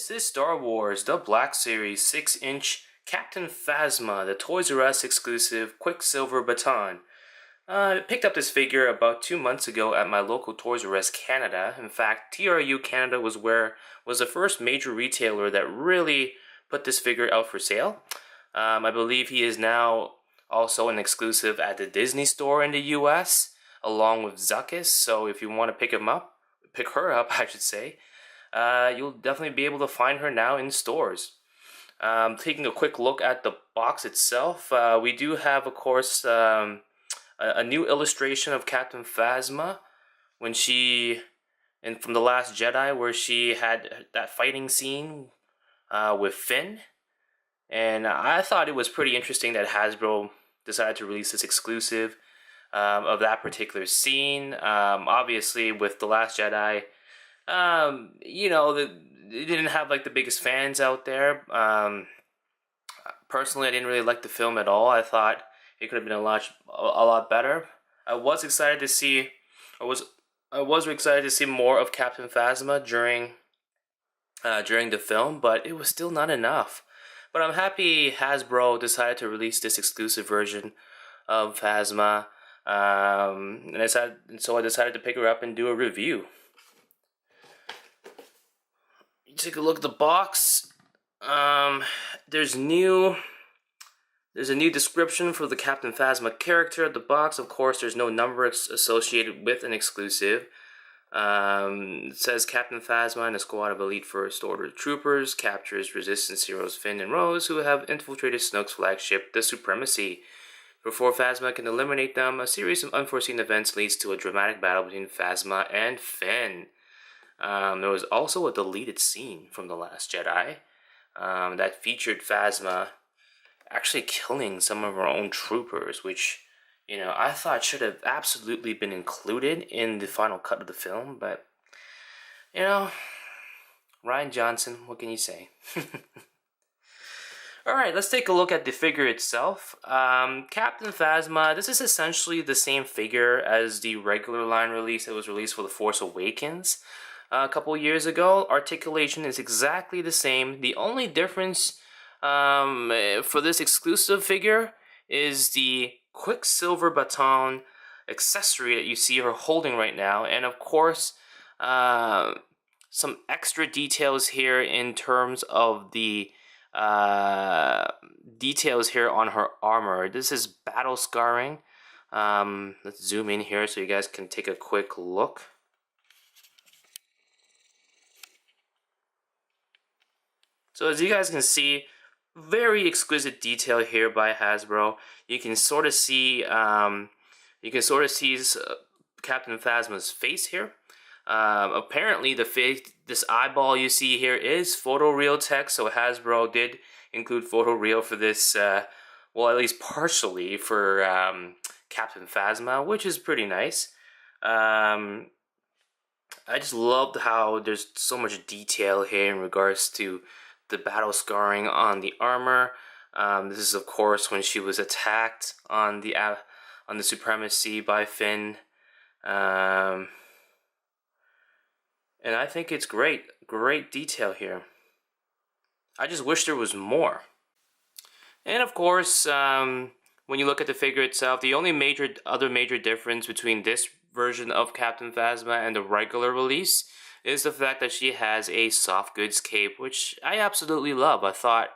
This is Star Wars The Black Series 6-inch Captain Phasma, the Toys R Us exclusive QuickSilver Baton. I picked up this figure about 2 months ago at my local Toys R Us Canada. In fact, TRU Canada was the first major retailer that really put this figure out for sale. I believe he is now also an exclusive at the Disney store in the US, along with Zuckus. So if you want to pick her up, I should say. You'll definitely be able to find her now in stores. Taking a quick look at the box itself, we do have, of course, a new illustration of Captain Phasma from The Last Jedi, where she had that fighting scene with Finn. And I thought it was pretty interesting that Hasbro decided to release this exclusive of that particular scene. Obviously, with The Last Jedi, they didn't have like the biggest fans out there. Personally, I didn't really like the film at all. I thought it could have been a lot better. I was excited to see more of Captain Phasma during the film, but it was still not enough. But I'm happy Hasbro decided to release this exclusive version of Phasma, so I decided to pick her up and do a review. Take a look at the box. There's a new description for the Captain Phasma character at the box. Of course, there's no number associated with an exclusive. It says Captain Phasma and a squad of elite First Order troopers captures Resistance heroes Finn and Rose, who have infiltrated Snoke's flagship, the Supremacy. Before Phasma can eliminate them, a series of unforeseen events leads to a dramatic battle between Phasma and Finn. There was also a deleted scene from The Last Jedi that featured Phasma actually killing some of her own troopers, which, I thought should have absolutely been included in the final cut of the film, but, Rian Johnson, what can you say? Alright, let's take a look at the figure itself. Captain Phasma, this is essentially the same figure as the regular line release that was released for The Force Awakens a couple years ago. Articulation is exactly the same. The only difference for this exclusive figure is the QuickSilver Baton accessory that you see her holding right now, and of course some extra details here in terms of the details here on her armor. This is battle scarring. Let's zoom in here so you guys can take a quick look. So as you guys can see, very exquisite detail here by Hasbro. You can sort of see, Captain Phasma's face here. Apparently, this eyeball you see here is photoreal text, so Hasbro did include photoreal for this. Well, at least partially for Captain Phasma, which is pretty nice. I just loved how there's so much detail here in regards to the battle scarring on the armor. This is, of course, when she was attacked on the Supremacy by Finn. And I think it's great detail here. I just wish there was more. And of course, when you look at the figure itself, the only other major difference between this version of Captain Phasma and the regular release is the fact that she has a soft goods cape, which I absolutely love. I thought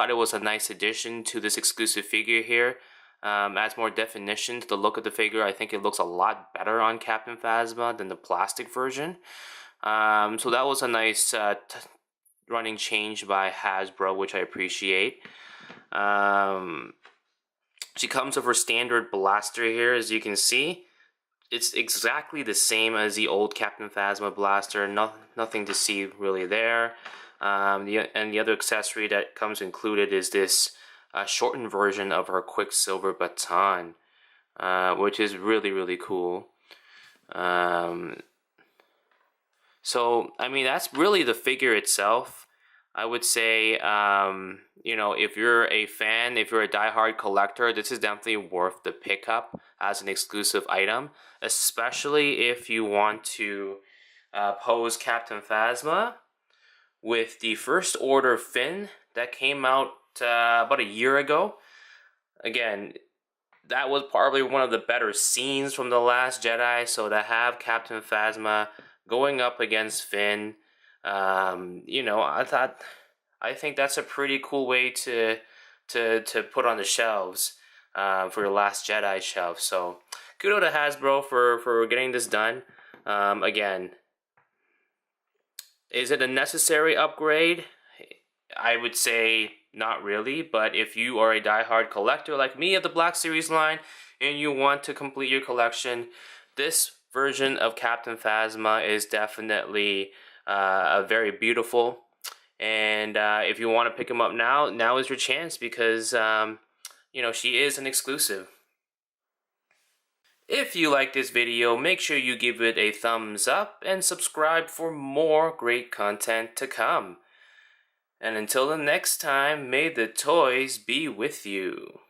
it was a nice addition to this exclusive figure here. Adds more definition to the look of the figure. I think it looks a lot better on Captain Phasma than the plastic version. So that was a nice running change by Hasbro, which I appreciate. She comes with her standard blaster here, as you can see. It's exactly the same as the old Captain Phasma blaster. Nothing to see really there. The other accessory that comes included is this shortened version of her QuickSilver Baton, which is really cool. So, I mean, that's really the figure itself. I would say, if you're a fan, if you're a diehard collector, this is definitely worth the pickup as an exclusive item, especially if you want to pose Captain Phasma with the First Order Finn that came out about a year ago. Again, that was probably one of the better scenes from The Last Jedi, so to have Captain Phasma going up against Finn, I think that's a pretty cool way to put on the shelves for your Last Jedi shelf. So kudos to Hasbro for getting this done. Again, is it a necessary upgrade? I would say not really, but if you are a diehard collector like me of the Black Series line and you want to complete your collection, this version of Captain Phasma is definitely very beautiful. And if you want to pick him up now is your chance, because she is an exclusive. If you like this video, make sure you give it a thumbs up and subscribe for more great content to come. And until the next time, may the toys be with you.